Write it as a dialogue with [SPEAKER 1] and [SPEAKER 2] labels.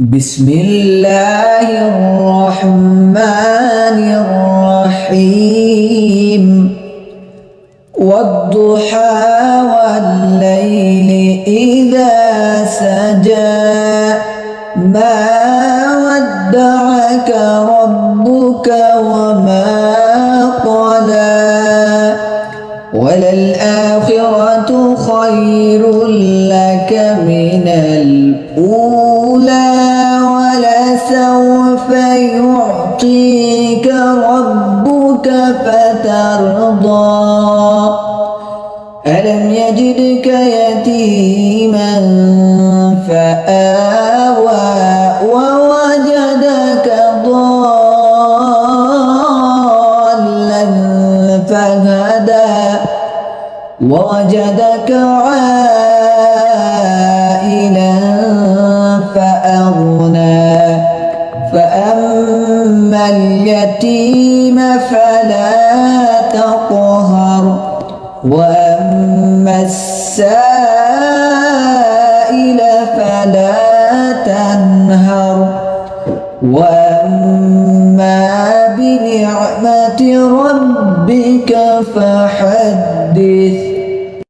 [SPEAKER 1] Bismillahirrahmanirrahim. Wadduha wal-laili idza saja, ma wadda'aka rabbuka wa ma qala, walal akhiratu khairul laka minal ula, walasawfa yu'tika rabbuka fatarda. Alam yajidka yatiman fa'awa, wa wajadaka dhallan fahada, wa wajadaka ailan fa'aghna, فأما اليتيم فلا تقهر، وأما السائل فلا تنهر، وأما بنعمة ربك فحدث.